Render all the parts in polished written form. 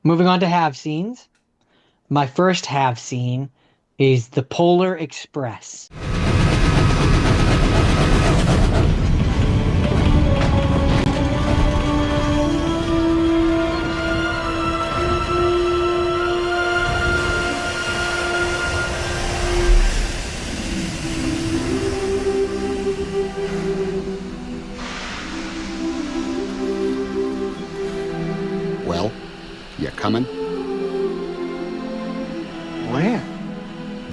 Moving on to have scenes. My first have scene is the Polar Express. Well, you coming? Where?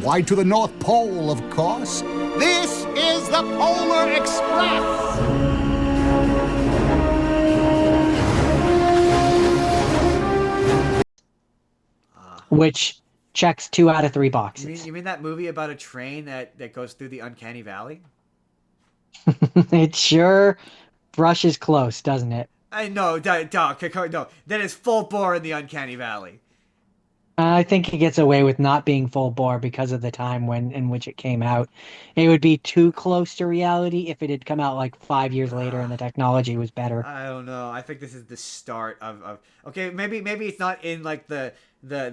Why, to the North Pole, of course. This is the Polar Express! Which checks 2 out of 3 You mean boxes. you mean that movie about a train that goes through the Uncanny Valley? It sure brushes close, doesn't it? I know, no, that is full bore in the Uncanny Valley. I think it gets away with not being full bore because of the time when in which it came out. It would be too close to reality if it had come out like 5 years later and the technology was better. I don't know. I think this is the start of okay, maybe it's not in like the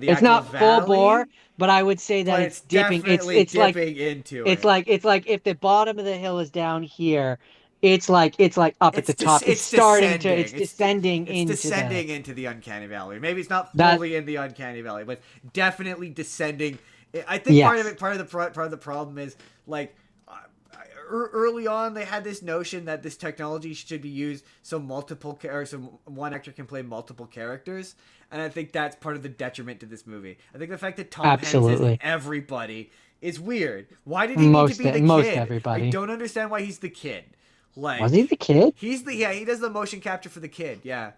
It's actual not full bore, valley, but I would say that but it's it's dipping. definitely dipping into it. It's like if the bottom of the hill is down here, it's like up at the top. It's It's starting to descending. it's descending It's into the descending into the Uncanny Valley. Maybe it's not that fully in the Uncanny Valley, but definitely descending. I think yes. part of the problem is like early on they had this notion that this technology should be used so so one actor can play multiple characters, and I think that's part of the detriment to this movie. I think the fact that Tom Hanks is Absolutely. everybody is weird. Why did he need to be the Most kid? I everybody. don't understand why he's the kid. Was he Like the kid? he does the motion capture for the kid. Yeah,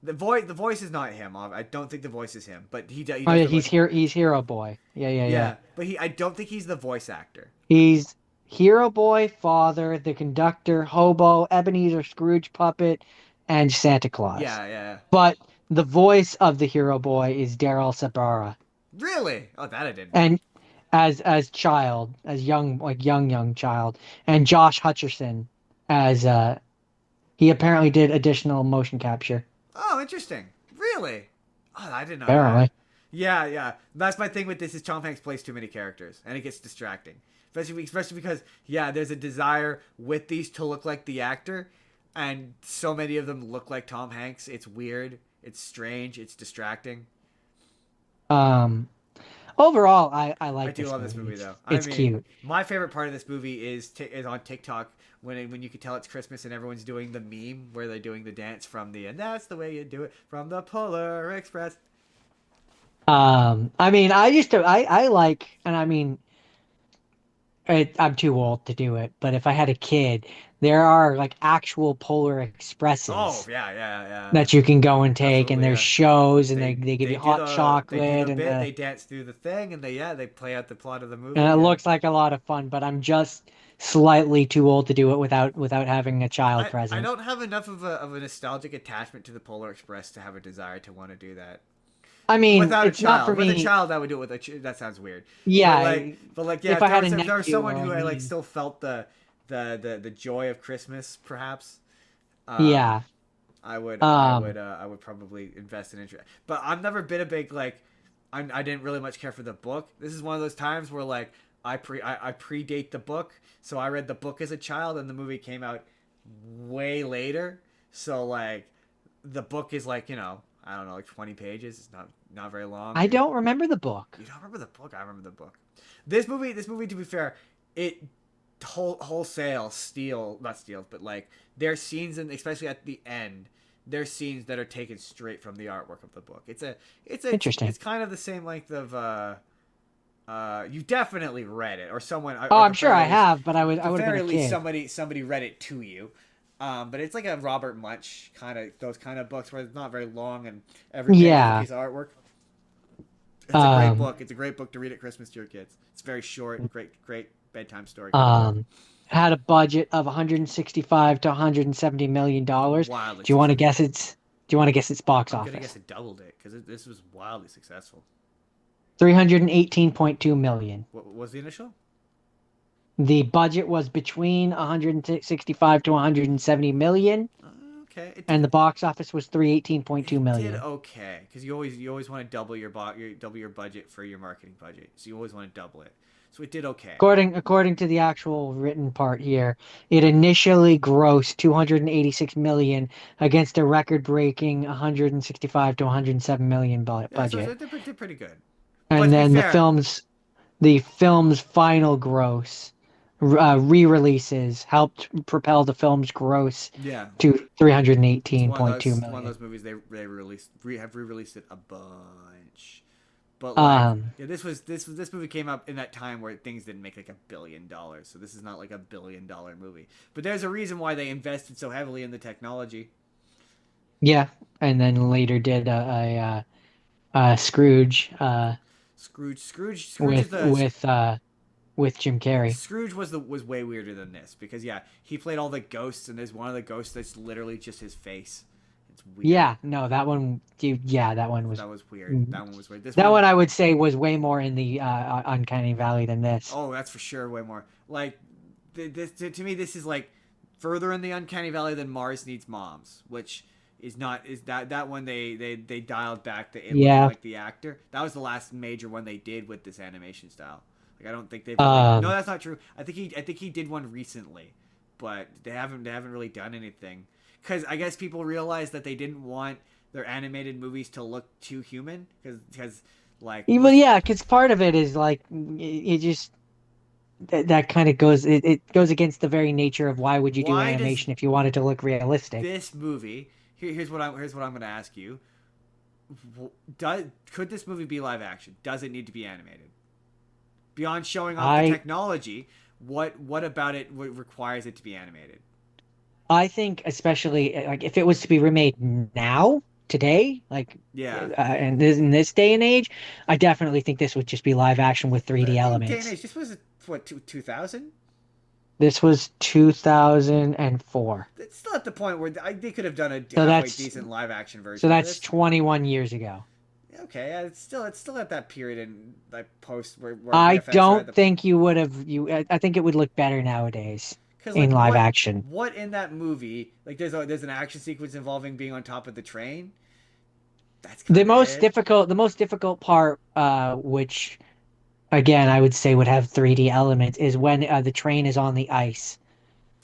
the voice is not him. I don't think the voice is him, but he Oh does yeah, the motion. he's Hero Boy. Yeah. Yeah, but he I don't think he's the voice actor. He's Hero Boy, Father, the Conductor, Hobo, Ebenezer Scrooge Puppet, and Santa Claus. Yeah. But the voice of the Hero Boy is Daryl Sabara. Really? Oh, that I didn't know. And as child, as young like young child, and Josh Hutcherson as he apparently did additional motion capture. Oh, interesting. Really? Oh, I didn't know that. Apparently. Yeah. That's my thing with this is Tom Hanks plays too many characters, and it gets distracting. Especially because yeah, there's a desire with these to look like the actor, and so many of them look like Tom Hanks. It's weird. It's strange. It's distracting. Um Overall, I I like do this love this movie. movie though. I It's mean, cute. my favorite part of this movie is on TikTok when you can tell it's Christmas and everyone's doing the meme where they're doing the dance from the and that's the way you do it from the Polar Express. I mean, I like, and I mean, I'm too old to do it, but if I had a kid, there are like actual Polar Oh Expresses yeah. that you can go and take, and Absolutely, there's yeah. shows, and They they give they you do hot chocolate, and bit. They dance through the thing, and they play out the plot of the movie. it Yeah. looks like a lot of fun, but I'm just slightly too old to do it without having a child I present. don't have enough of a nostalgic attachment to the Polar Express to have a desire to want to do that. I mean, Without a it's not for child, with a me. child, I would do it with that sounds weird. Yeah, Yeah, if I had a if there was nephew someone or a who I like niece, still felt the joy of Christmas, perhaps, um, yeah. Um, I would probably invest in interest. But I've never been a big like, I didn't really much care for the book. This is one of those times where like I predate the book, so I read the book as a child, and the movie came out way later. So like, the book is like I don't know like 20 pages. It's not very long. I don't remember the book. You don't remember the book? I remember the book. This movie, to be fair, it wholesale steal, not steals, but like there's scenes, and especially at the end, there's scenes that are taken straight from the artwork of the book. Interesting. It's kind of the same length of you definitely read it, or someone, Oh, or I'm sure I have, but at I the would have been very a least kid. somebody read it to you. But it's like a Robert Munch kind of those kind of books where it's not very long and every page is a Yeah. piece of artwork. It's a great Um, book. It's a great book to read at Christmas to your kids. It's very short, great bedtime story kind of book. um, had a budget of 165 to 170 million dollars. Wildly Do you want to successful. guess do you want to guess its box I'm gonna guess office? it doubled it because this was wildly successful. 318.2 million. What was the initial? The budget was between 165 to 170 million. okay. It and did the box office was 318.2 it did million. okay because you always want to double double your budget for your marketing budget, so you always want to double it. So it did okay. According to the actual written part here, it initially grossed 286 million against a record-breaking 165 to 107 million Yeah, so budget. it did pretty good. But And to be then fair, the film's final gross, re-releases helped propel the film's gross yeah, to it's 318.2 one of million. those movies have re-released it a bunch. But like, Um, yeah, this movie came up in that time where things didn't make like $1 billion. So this is not like $1 billion movie. But there's a reason why they invested so heavily in the technology. yeah, and then later did Scrooge Scrooge is the with Jim Carrey. Scrooge was way weirder than this because yeah, he played all the ghosts and there's one of the ghosts that's literally just his face. It's weird. Yeah, no, that one, dude, yeah, That was weird. That one was weird. This that one, one I would say was way more in the Uncanny Valley than this. oh, that's for sure way more. Like this to me, this is like further in the uncanny valley than Mars Needs Moms, which is not is that one they dialed back the it looking Yeah. like the actor. That was the last major one they did with this animation style. Like I don't think they've really. No, Um, that's not true. I think he did one recently, but they haven't really done anything because I guess people realized that they didn't want their animated movies to look too human because like well, yeah, because part of it is like it just that kind of it goes against the very nature of why would you do why does animation if you want it to look realistic? this movie here's what I'm gonna ask you. Could this movie be live action? Does it need to be animated? Beyond showing off the I technology, what about it requires it to be animated? I think especially like if it was to be remade now, today, like Yeah, in this day and age, I definitely think this would just be live action with but 3D in day and elements. age, this was what 2000. This was 2004. It's still at the point where they could have done a So halfway that's decent live action so version of that's this. 21 years ago. Okay, yeah, it's still at that period in like post where I VFX are at don't the think you would have I think it would look better nowadays because in like live action. what in that movie like there's an action sequence involving being on top of the train. That's kind of it. The most difficult part, which again I would say would have 3D elements, is when the train is on the ice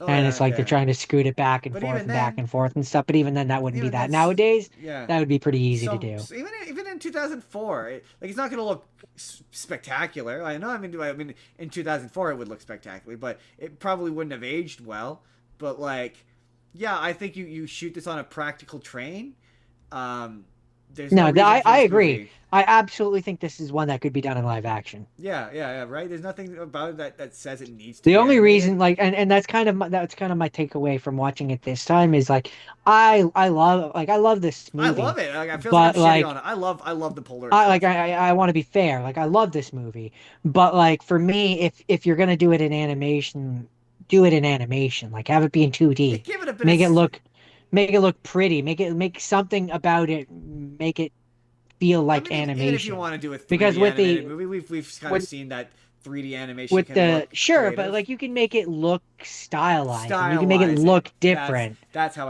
Oh and yeah, it's like they're okay. trying to scoot it But even back then, and forth and stuff. But even then, that wouldn't be even that. that's Nowadays, yeah. that would be pretty easy to So, do. so even in 2004, like it's not gonna look spectacular. I know. I mean, in 2004 it would look spectacular, but it probably wouldn't have aged well. But like, yeah, I think you shoot this on a practical train. Um, there's no No, reason for I this agree. movie. I absolutely think this is one that could be done in live action. Yeah, right. There's nothing about it that says it needs to The be only animated. reason, like, and that's kind of my takeaway from watching it this time is like, I love this I movie, love it. Like, it feels like I'm but shitting on like it. I love the Polar Express. I want to be fair. Like I love this movie, but like for me, if you're gonna do it in animation, do it in animation. Like have it be in Yeah, 2D. give it a bit of Make it look make it look pretty. Make something about it. Make it feel I like mean, even if you animation. want to do a Because 3D animated movie, we've kind of with seen that 3D animation with can the look sure, but creative, like you can make it look stylized and you can make it stylize it. look different. That's how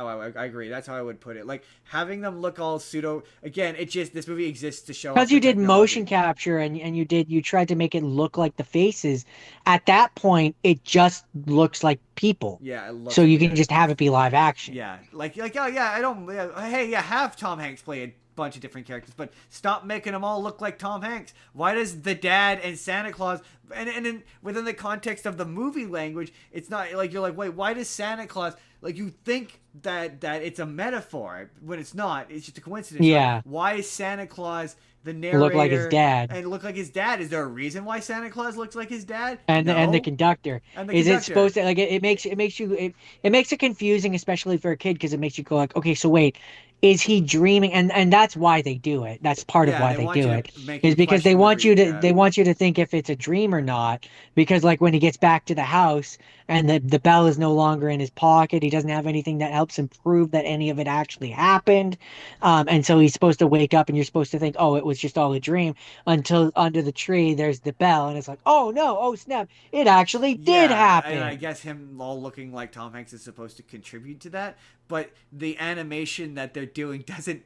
I agree. That's how I would put it. Like having them look all pseudo. Again, it just this movie exists to show off Because the you did motion technology. capture and you tried to make it look like the faces, at that point it just looks like people. Yeah, it So looks you can weird. just have it be live action. Yeah, oh yeah, I don't. Yeah, hey, yeah, have Tom Hanks play a bunch of different characters, but stop making them all look like Tom Hanks. Why does the dad and Santa Claus and within the context of the movie language, it's not like you're like, wait, why does Santa Claus like you think that it's a metaphor when it's not? It's just a coincidence. You're like, Yeah. why is Santa Claus the Look like his narrator dad. and look like his dad? Is there a reason why Santa Claus looks like his dad? And the No, conductor. and the Is it conductor. supposed to like it makes it confusing, especially for a kid, because it makes you go like, okay, so wait, is he dreaming? And that's why they do it. That's part of Yeah, why they they want do you it, to make is you because question the they yeah. want you to think if it's a dream or not. Because like when he gets back to the house and the bell is no longer in his pocket. He doesn't have anything that helps him prove that any of it actually happened. And so he's supposed to wake up and you're supposed to think, oh, it was just all a dream until under the tree there's the bell and it's like, oh no, oh snap, it actually did Yeah, and I happen. guess him all looking like Tom Hanks is supposed to contribute to that, but the animation that they're doing doesn't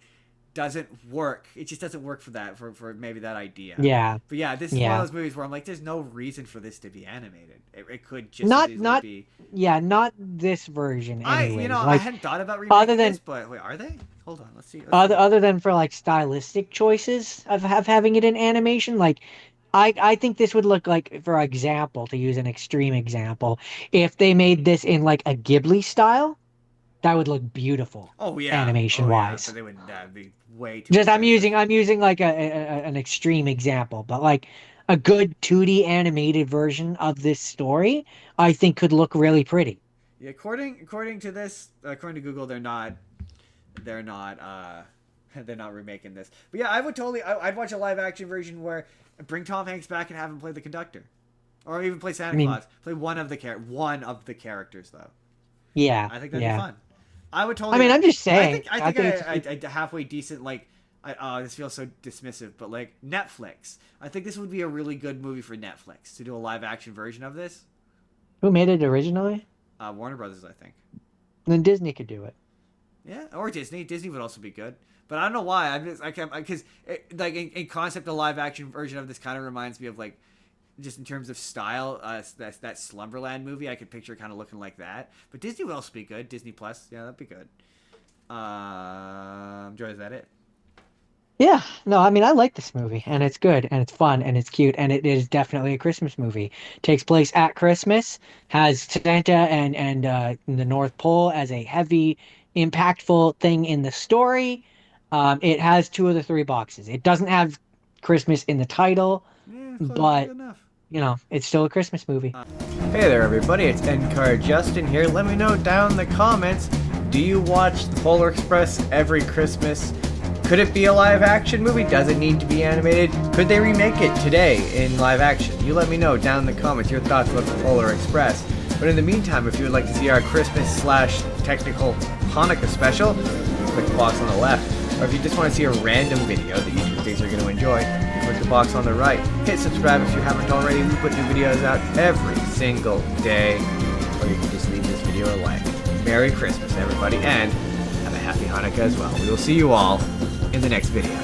work. It just doesn't work for that for maybe that idea. Yeah. But yeah, this is one of Yeah. those movies where I'm like, there's no reason for this to be animated. It could just as Not easily not be. yeah, not this version anyways. I Like hadn't thought about other remaking this, than but wait, are they? Hold on, let's see. Let's other see. other than for like stylistic choices of having it in animation, like I think this would look like, for example, to use an extreme example, if they made this in like a Ghibli style, that would look beautiful animation Oh yeah, but wise. they would be way too Just expensive. I'm using like an extreme example, but like a good 2D animated version of this story, I think could look really pretty. Yeah, according to this, according to Google, they're not they're not remaking this. But yeah, I would totally I'd watch a live action version where bring Tom Hanks back and have him play the conductor, or even play I Santa mean, Claus. Play one of the characters though. yeah, I think that'd be yeah. fun. I would I totally. mean, I'm just I saying. think I I think think I halfway decent like. This feels so dismissive, but like Netflix, I think this would be a really good movie for Netflix to do a live action version of this. who made it originally? Warner Brothers, I think. Then Disney could do it. Yeah, or Disney. Disney would also be good. But I don't know why. I can't because like in concept, a live action version of this kind of reminds me of like just in terms of style. That Slumberland movie. I could picture kind of looking like that. But Disney would also be good. Disney Plus. Yeah, that'd be good. Joy, is that it? Yeah, no, I mean, I like this movie, and it's good, and it's fun, and it's cute, and it is definitely a Christmas movie. Takes place at Christmas, has Santa and the North Pole as a heavy, impactful thing in the story. It has two of the three boxes. It doesn't have Christmas in the title, Yeah, close. Good but enough. it's still a Christmas movie. Hey there, everybody. It's NCAR Justin here. Let me know down in the comments. Do you watch the Polar Express every Christmas? Could it be a live action movie? Does it need to be animated? Could they remake it today in live action? You let me know down in the comments your thoughts about the Polar Express. But in the meantime, if you would like to see our Christmas/technical Hanukkah special, click the box on the left. Or if you just want to see a random video that YouTube thinks you're going to enjoy, click the box on the right. Hit subscribe if you haven't already. We put new videos out every single day. Or you can just leave this video a like. Merry Christmas, everybody, and have a happy Hanukkah as well. We will see you all in the next video.